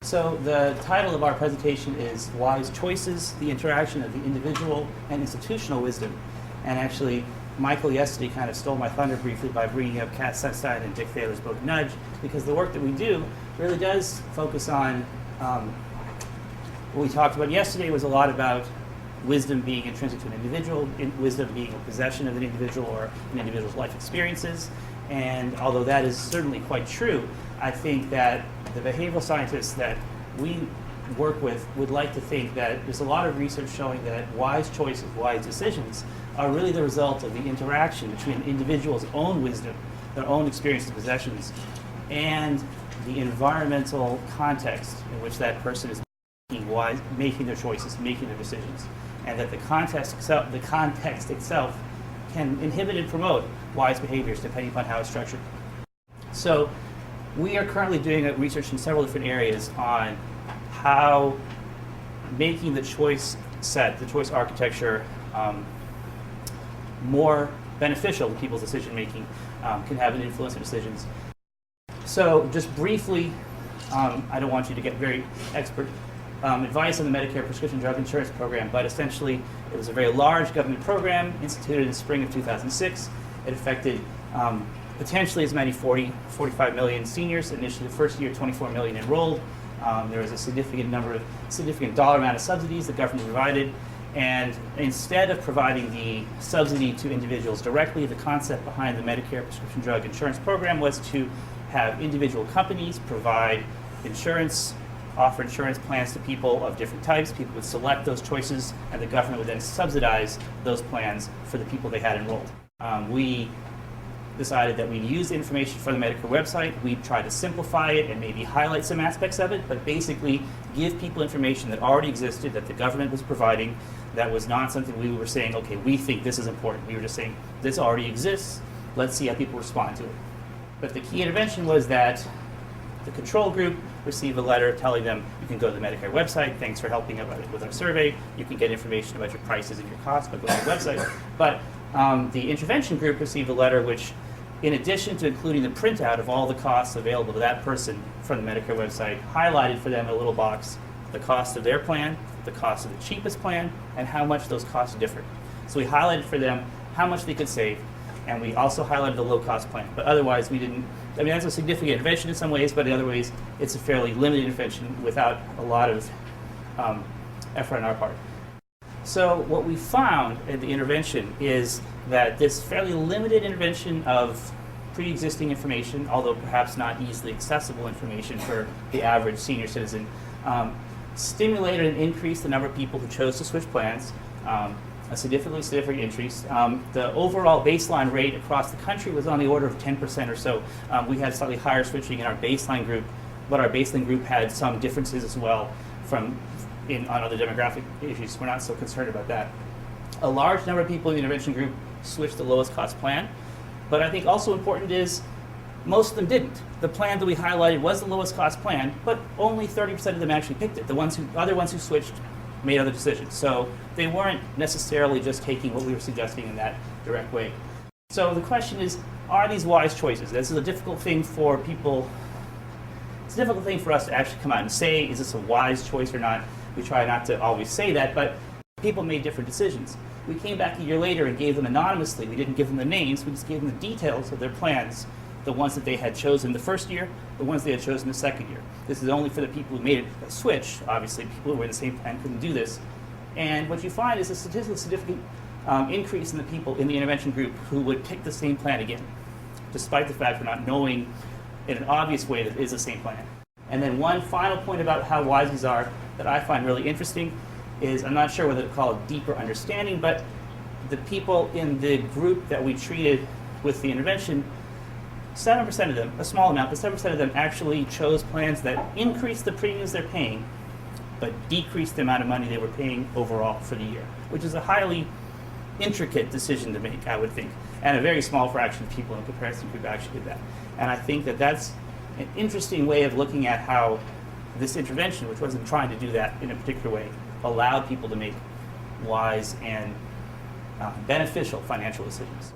So the title of our presentation is Wise Choices, the Interaction of the Individual and Institutional Wisdom. And actually, Michael yesterday kind of stole my thunder briefly by bringing up Kat Sunstein and Dick Thaler's book, Nudge, because the work that we do really does focus on what we talked about yesterday was a lot about wisdom being intrinsic to an individual, wisdom being a possession of an individual or an individual's life experiences. And although that is certainly quite true, I think that the behavioral scientists that we work with would like to think that there's a lot of research showing that wise choices, wise decisions, are really the result of the interaction between an individual's own wisdom, their own experiences and possessions, and the environmental context in which that person is making their choices, making their decisions, and that the context itself can inhibit and promote wise behaviors depending upon how it's structured. So we are currently doing research in several different areas on how making the choice set, the choice architecture, more beneficial to people's decision making can have an influence on decisions. So just briefly, I don't want you to get very expert advice on the Medicare prescription drug insurance program, but essentially it was a very large government program instituted in the spring of 2006. It affected potentially as many 45 million seniors. Initially, the first year, 24 million enrolled. There was a significant dollar amount of subsidies the government provided. And instead of providing the subsidy to individuals directly, the concept behind the Medicare prescription drug insurance program was to have individual companies provide insurance, offer insurance plans to people of different types. People would select those choices, and the government would then subsidize those plans for the people they had enrolled. We decided that we'd use the information from the Medicare website. We'd try to simplify it and maybe highlight some aspects of it, but basically give people information that already existed, that the government was providing, that was not something we were saying, okay, we think this is important. We were just saying, this already exists, let's see how people respond to it. But the key intervention was that the control group received a letter telling them, you can go to the Medicare website, thanks for helping out with our survey, you can get information about your prices and your costs by going to the website. But the intervention group received a letter which, in addition to including the printout of all the costs available to that person from the Medicare website, highlighted for them in a little box the cost of their plan, the cost of the cheapest plan, and how much those costs differ. So we highlighted for them how much they could save, and we also highlighted the low-cost plan. But otherwise, we didn't. I mean, that's a significant intervention in some ways, but in other ways, it's a fairly limited intervention without a lot of effort on our part. So what we found in the intervention is that this fairly limited intervention of pre-existing information, although perhaps not easily accessible information for the average senior citizen, stimulated and increased the number of people who chose to switch plans, a significant increase. The overall baseline rate across the country was on the order of 10% or so. We had slightly higher switching in our baseline group, but our baseline group had some differences as well on other demographic issues. We're not so concerned about that. A large number of people in the intervention group switched the lowest cost plan, but I think also important is most of them didn't. The plan that we highlighted was the lowest cost plan, but only 30% of them actually picked it. The other ones who switched made other decisions. So they weren't necessarily just taking what we were suggesting in that direct way. So the question is, are these wise choices? This is a difficult thing for people. It's a difficult thing for us to actually come out and say, is this a wise choice or not? We try not to always say that, but people made different decisions. We came back a year later and gave them anonymously. We didn't give them the names, we just gave them the details of their plans, the ones that they had chosen the first year, the ones they had chosen the second year. This is only for the people who made a switch. Obviously, people who were in the same plan couldn't do this. And what you find is a statistically significant increase in the people in the intervention group who would pick the same plan again, despite the fact we're not knowing in an obvious way that it is the same plan. And then one final point about how wise these are that I find really interesting is, I'm not sure whether to call it deeper understanding, but the people in the group that we treated with the intervention, 7% of them, a small amount, but 7% of them actually chose plans that increased the premiums they're paying, but decreased the amount of money they were paying overall for the year, which is a highly intricate decision to make, I would think, and a very small fraction of people in the comparison group actually did that. And I think that that's an interesting way of looking at how this intervention, which wasn't trying to do that in a particular way, allowed people to make wise and beneficial financial decisions.